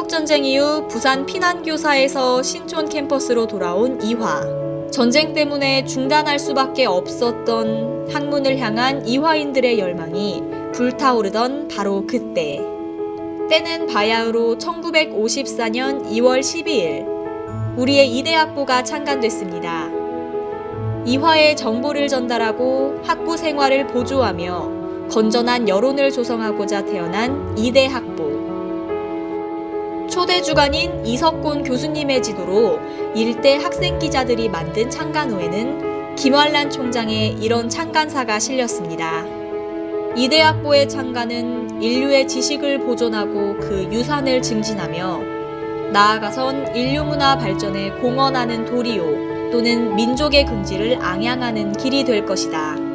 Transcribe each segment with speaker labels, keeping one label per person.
Speaker 1: 한국전쟁 이후 부산 피난교사에서 신촌 캠퍼스로 돌아온 이화. 전쟁 때문에 중단할 수밖에 없었던 학문을 향한 이화인들의 열망이 불타오르던 바로 그때. 때는 바야흐로 1954년 2월 12일 우리의 이대 학부가 창간됐습니다. 이화의 정보를 전달하고 학부 생활을 보조하며 건전한 여론을 조성하고자 태어난 이대 학부. 초대 주관인 이석곤 교수님의 지도로 일대 학생 기자들이 만든 창간호에는 김환란 총장의 이런 창간사가 실렸습니다. 이대 학부의 창간은 인류의 지식을 보존하고 그 유산을 증진하며 나아가선 인류 문화 발전에 공헌하는 도리요 또는 민족의 긍지를 앙양하는 길이 될 것이다.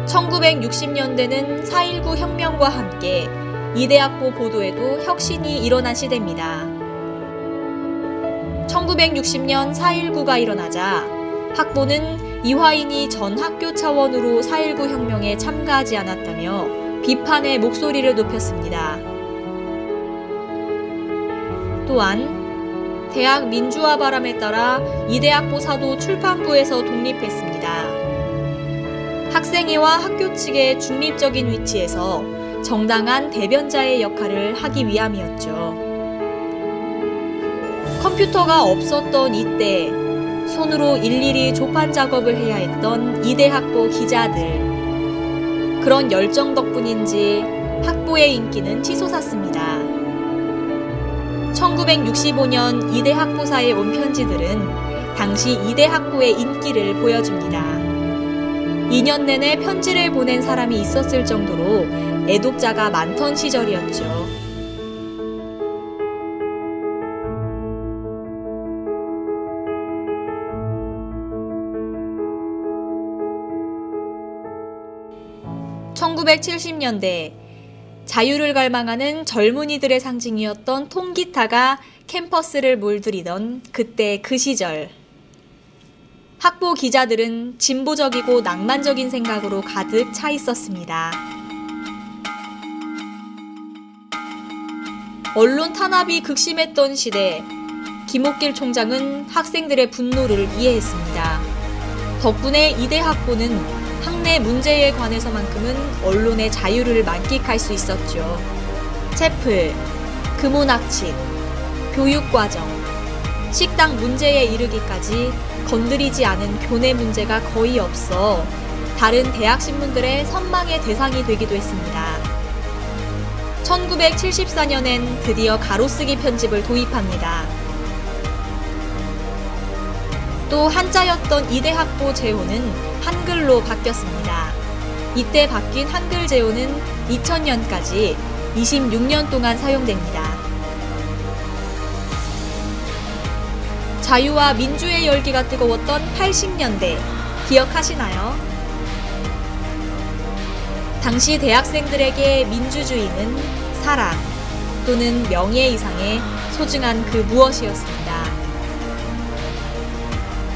Speaker 1: (1960년대는) 4.19 혁명과 함께 이대 학부 보도에도 혁신이 일어난 시대입니다. 1960년 4.19가 일어나자 학부는 이화인이 전 학교 차원으로 4.19 혁명에 참가하지 않았다며 비판의 목소리를 높였습니다. 또한 대학 민주화 바람에 따라 이대 학부사도 출판부에서 독립했습니다. 학생회와 학교 측의 중립적인 위치에서 정당한 대변자의 역할을 하기 위함이었죠. 컴퓨터가 없었던 이때 손으로 일일이 조판 작업을 해야 했던 이대 학부 기자들. 그런 열정 덕분인지 학부의 인기는 치솟았습니다. 1965년 이대 학부사에 온 편지들은 당시 이대 학부의 인기를 보여줍니다. 2년 내내 편지를 보낸 사람이 있었을 정도로 애독자가 많던 시절이었죠. (1970년대) 자유를 갈망하는 젊은이들의 상징이었던 통기타가 캠퍼스를 물들이던 그때 그 시절. 학부 기자들은 진보적이고 낭만적인 생각으로 가득 차 있었습니다. 언론 탄압이 극심했던 시대, 김옥길 총장은 학생들의 분노를 이해했습니다. 덕분에 이대 학부는 학내 문제에 관해서만큼은 언론의 자유를 만끽할 수 있었죠. 채플, 금혼학칙, 교육과정, 식당 문제에 이르기까지 건드리지 않은 교내 문제가 거의 없어 다른 대학 신문들의 선망의 대상이 되기도 했습니다. 1974년엔 드디어 가로쓰기 편집을 도입합니다. 또 한자였던 이대 학부 제호는 한글로 바뀌었습니다. 이때 바뀐 한글 제호는 2000년까지 26년 동안 사용됩니다. 자유와 민주의 열기가 뜨거웠던 80년대 기억하시나요? 당시 대학생들에게 민주주의는 사랑 또는 명예 이상의 소중한 그 무엇이었습니다.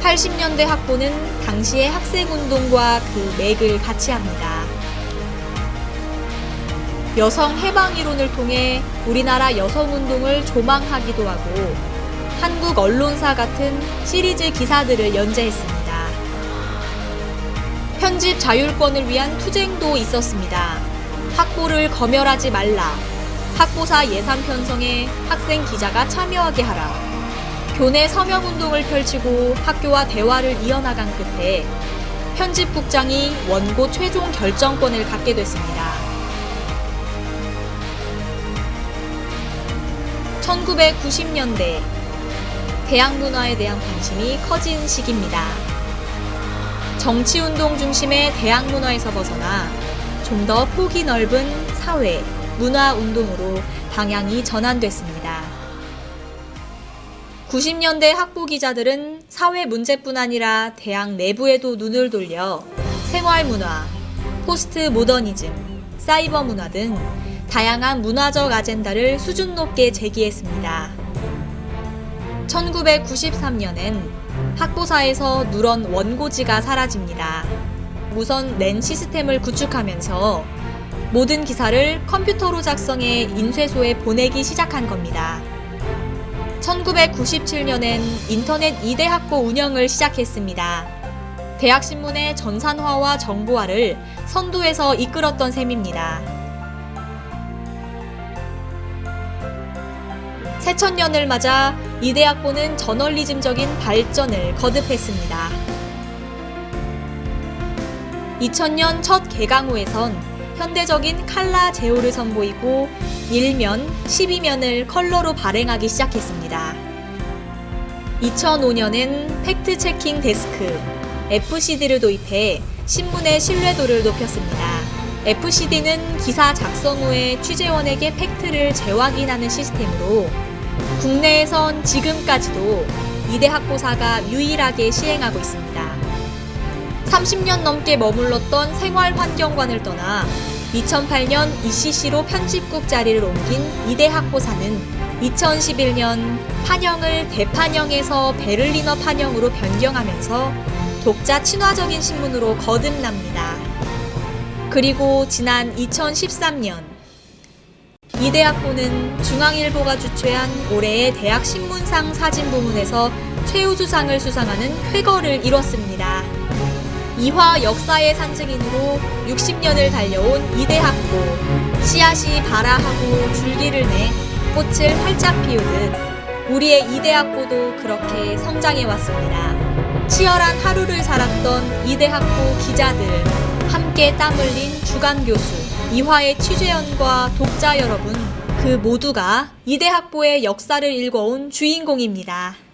Speaker 1: 80년대 학부는 당시의 학생운동과 그 맥을 같이 합니다. 여성 해방 이론을 통해 우리나라 여성운동을 조망하기도 하고 한국 언론사 같은 시리즈 기사들을 연재했습니다. 편집 자율권을 위한 투쟁도 있었습니다. 학부를 검열하지 말라. 학부사 예산 편성에 학생 기자가 참여하게 하라. 교내 서명운동을 펼치고 학교와 대화를 이어나간 끝에 편집국장이 원고 최종 결정권을 갖게 됐습니다. 1990년대 대학 문화에 대한 관심이 커진 시기입니다. 정치운동 중심의 대학 문화에서 벗어나 좀 더 폭이 넓은 사회, 문화운동으로 방향이 전환됐습니다. 90년대 학부 기자들은 사회 문제뿐 아니라 대학 내부에도 눈을 돌려 생활문화, 포스트 모더니즘, 사이버 문화 등 다양한 문화적 아젠다를 수준 높게 제기했습니다. 1993년엔 학부사에서 누런 원고지가 사라집니다. 무선 랜 시스템을 구축하면서 모든 기사를 컴퓨터로 작성해 인쇄소에 보내기 시작한 겁니다. 1997년엔 인터넷 2대 학보 운영을 시작했습니다. 대학신문의 전산화와 정보화를 선두에서 이끌었던 셈입니다. 새천년을 맞아 2대 학보는 저널리즘적인 발전을 거듭했습니다. 2000년 첫 개강 후에선 현대적인 칼라 제호를 선보이고 1면, 12면을 컬러로 발행하기 시작했습니다. 2005년엔 팩트체킹 데스크, FCD를 도입해 신문의 신뢰도를 높였습니다. FCD는 기사 작성 후에 취재원에게 팩트를 재확인하는 시스템으로 국내에선 지금까지도 2대 학보사가 유일하게 시행하고 있습니다. 30년 넘게 머물렀던 생활환경관을 떠나 2008년 ECC로 편집국 자리를 옮긴 2대 학보사는 2011년 판형을 대판형에서 베를리너 판형으로 변경하면서 독자 친화적인 신문으로 거듭납니다. 그리고 지난 2013년 2대 학보는 중앙일보가 주최한 올해의 대학 신문상 사진 부문에서 최우수상을 수상하는 쾌거를 이뤘습니다. 이화 역사의 상징인으로 60년을 달려온 2대 학보, 씨앗이 발아하고 줄기를 내 꽃을 활짝 피우듯 우리의 2대 학보도 그렇게 성장해 왔습니다. 치열한 하루를 살았던 2대 학보 기자들, 함께 땀 흘린 주간 교수, 이화의 취재원과 독자 여러분, 그 모두가 2대 학보의 역사를 읽어온 주인공입니다.